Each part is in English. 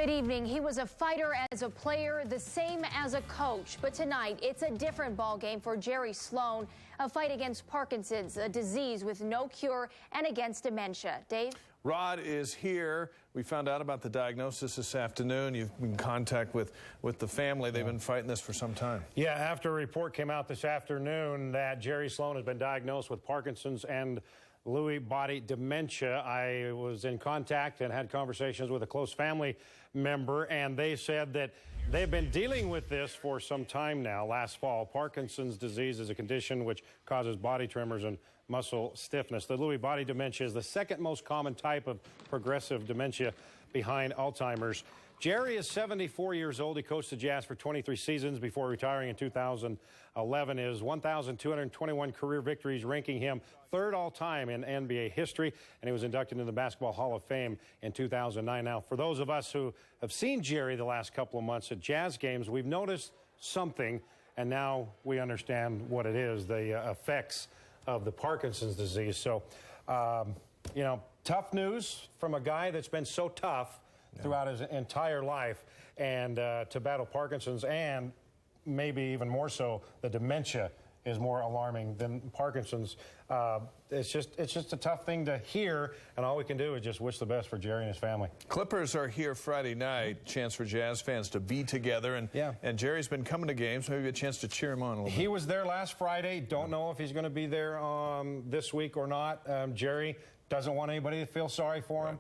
Good evening. He was a fighter as a player, the same as a coach. But tonight, it's a different ball game for Jerry Sloan, a fight against Parkinson's, a disease with no cure, and against dementia. Dave? Rod is here. We found out about the diagnosis this afternoon. You've been in contact with the family. They've been fighting this for some time. Yeah, after a report came out this afternoon that Jerry Sloan has been diagnosed with Parkinson's and Lewy body dementia, I was in contact and had conversations with a close family member, and they said that they've been dealing with this for some time now. Last fall, Parkinson's disease is a condition which causes body tremors and muscle stiffness. The Lewy body dementia is the second most common type of progressive dementia behind Alzheimer's. Jerry is 74 years old. He coached the Jazz for 23 seasons before retiring in 2011. His 1,221 career victories ranking him third all-time in NBA history, and he was inducted into the Basketball Hall of Fame in 2009. Now, for those of us who have seen Jerry the last couple of months at Jazz games, we've noticed something, and now we understand what it is, the effects of the Parkinson's disease. So, you know, tough news from a guy that's been so tough throughout his entire life, and to battle Parkinson's, and maybe even more so, the dementia is more alarming than Parkinson's. It's just a tough thing to hear, and all we can do is just wish the best for Jerry and his family. Clippers are here Friday night. Chance for Jazz fans to be together, and Jerry's been coming to games. Maybe a chance to cheer him on a little bit. He was there last Friday. Don't know if he's going to be there this week or not. Jerry doesn't want anybody to feel sorry for him.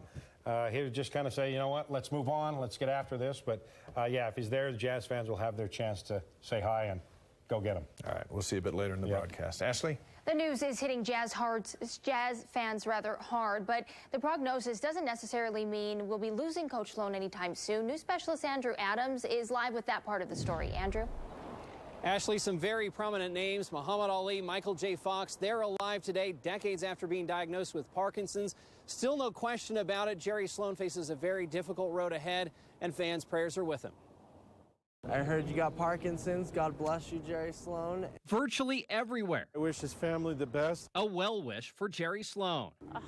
He would just kind of say, you know what, let's move on, let's get after this. But, yeah, if he's there, the Jazz fans will have their chance to say hi and go get him. All right, we'll see you a bit later in the broadcast. Ashley? The news is hitting Jazz fans rather hard, but the prognosis doesn't necessarily mean we'll be losing Coach Sloan anytime soon. News specialist Andrew Adams is live with that part of the story. Andrew? Ashley, some very prominent names, Muhammad Ali, Michael J. Fox, they're alive today, decades after being diagnosed with Parkinson's. Still no question about it, Jerry Sloan faces a very difficult road ahead, and fans' prayers are with him. I heard you got Parkinson's. God bless you, Jerry Sloan. Virtually everywhere. I wish his family the best. A well wish for Jerry Sloan. Oh,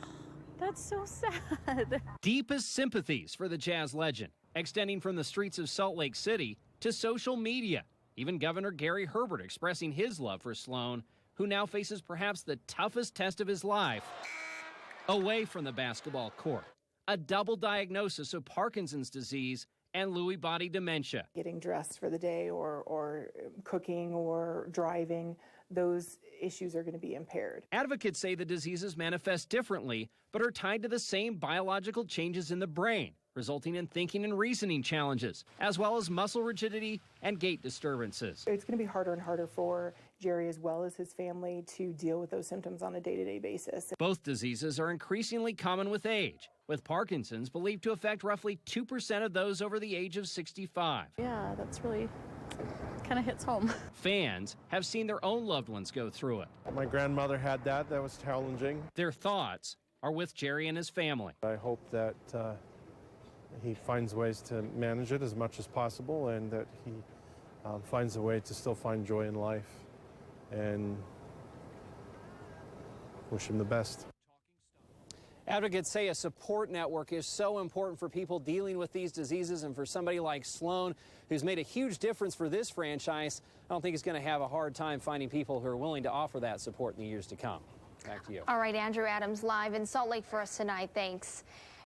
that's so sad. Deepest sympathies for the Jazz legend, extending from the streets of Salt Lake City to social media. Even Governor Gary Herbert expressing his love for Sloan, who now faces perhaps the toughest test of his life, away from the basketball court. A double diagnosis of Parkinson's disease and Lewy body dementia. Getting dressed for the day or cooking or driving, those issues are going to be impaired. Advocates say the diseases manifest differently, but are tied to the same biological changes in the brain, resulting in thinking and reasoning challenges, as well as muscle rigidity and gait disturbances. It's going to be harder and harder for Jerry as well as his family to deal with those symptoms on a day-to-day basis. Both diseases are increasingly common with age, with Parkinson's believed to affect roughly 2% of those over the age of 65. Yeah, that's really kind of hits home. Fans have seen their own loved ones go through it. My grandmother had that. That was challenging. Their thoughts are with Jerry and his family. I hope that he finds ways to manage it as much as possible, and that he finds a way to still find joy in life, and wish him the best. Advocates say a support network is so important for people dealing with these diseases, and for somebody like Sloan, who's made a huge difference for this franchise, I don't think he's going to have a hard time finding people who are willing to offer that support in the years to come. Back to you. All right, Andrew Adams live in Salt Lake for us tonight. Thanks.